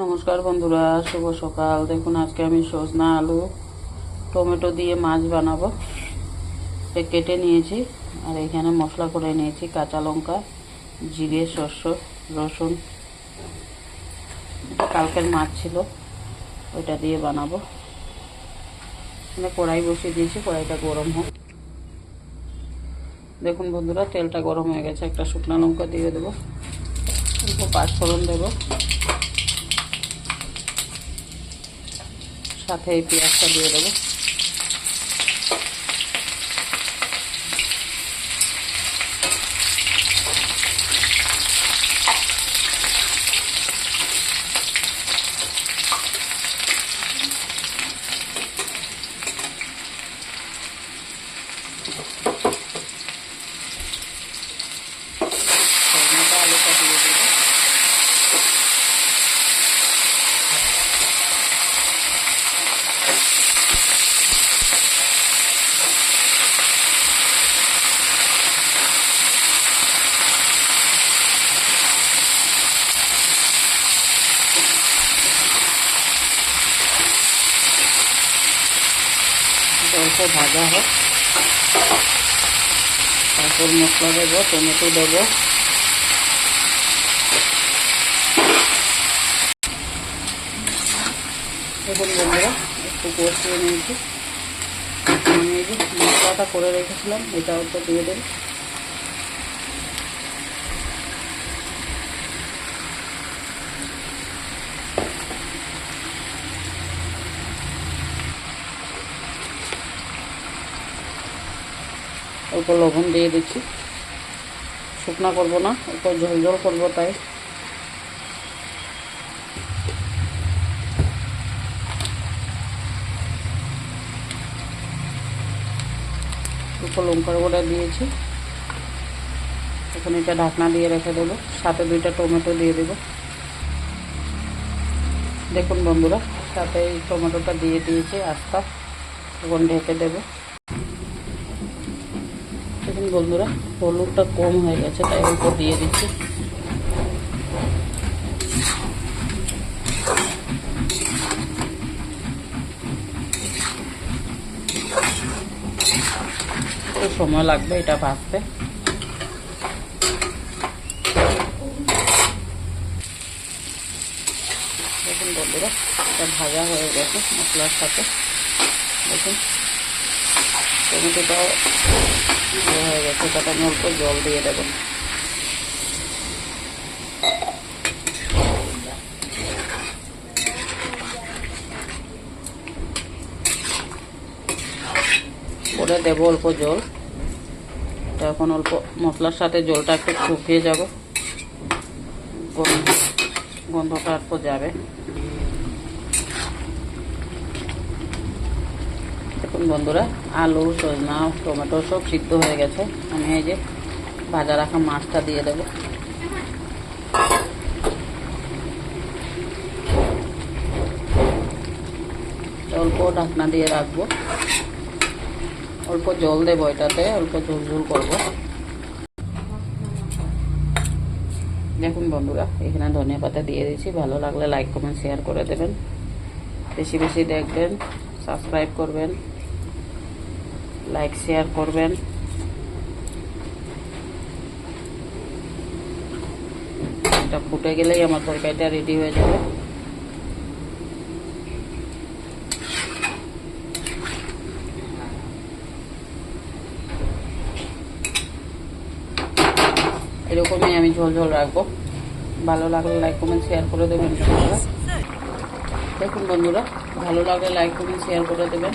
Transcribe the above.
নমস্কার বন্ধুরা, শুভ সকাল। দেখুন আজকে আমি সজনা আলু টমেটো দিয়ে মাছ বানাবো। কেটে নিয়েছি আর এখানে মশলা করে নিয়েছি কাঁচা লঙ্কা, জিরে, শস্য, রসুন। কালকের মাছ ছিল, ওইটা দিয়ে বানাবো। এখানে কড়াই বসিয়ে দিয়েছি, কড়াইটা গরম হোক। দেখুন বন্ধুরা, তেলটা গরম হয়ে গেছে। একটা শুকনো লঙ্কা দিয়ে দেবো, অল্প পাঁচফোড়ন দেবো, সাথে এই পেঁয়াজটা দিয়ে দেবো। আলুটা দিয়ে দেবো। অল্প ভাজা হোক, তারপর মশলা দেবো, টমেটো দেবো। দেখুন বন্ধুরা, একটু কষিয়ে নিয়েছি। আমি এই যে মশলাটা করে রেখেছিলাম, এটা অল্প দিয়ে দেব। অল্প লবণ দিয়ে দিচ্ছি। শুকনা করবো না, অল্প ঝোল ঝোল করবো, তাই অল্প লঙ্কার গুঁড়া দিয়েছি। এখন এটা ঢাকনা দিয়ে রেখে দেবো, সাথে 2টা টমেটো দিয়ে দেবো। দেখুন বন্ধুরা, সাথে এই টমেটোটা দিয়ে দিয়েছি আস্তা। এখন ঢেকে দেবো। দেখুন বন্ধুরা, হলুদটা কম হয়ে গেছে, তাই অল্প দিয়ে দিচ্ছি। একটু সময় লাগবে এটা ভাজতে। দেখুন বন্ধুরা, এটা ভাজা হয়ে গেছে মশলার সাথে। দেখুন টমেটোটাও হয়ে গেছে, তাতে আমি অল্প জল দিয়ে দেবো। করে দেবো অল্প জল। এটা এখন অল্প মশলার সাথে জলটা একটু শুকিয়ে যাবে, গন্ধটা অল্প যাবে। দেখুন বন্ধুরা, আলু, সজনা, টমেটো সব সিদ্ধ হয়ে গেছে। আমি এই যে ভাজা রাখা মাছটা দিয়ে দেবো। অল্প ঢাকনা দিয়ে রাখবো, অল্প জল দেবো এটাতে, অল্প ঝোল ঝোল করবো। দেখুন বন্ধুরা, এখানে ধনিয়া পাতা দিয়ে দিয়েছি। ভালো লাগলে লাইক, কমেন্ট, শেয়ার করে দেবেন। বেশি বেশি দেখবেন, সাবস্ক্রাইব করবেন, লাইক শেয়ার করবেন। এটা ফুটে গেলেই আমার তরকারিটা রেডি হয়ে যাবে। এরকমই আমি ঝোল ঝোল রাখবো। ভালো লাগলে লাইক, কমেন্ট, শেয়ার করে দেবেন বন্ধুরা। দেখুন বন্ধুরা, ভালো লাগলে লাইক, কমেন্ট, শেয়ার করে দেবেন।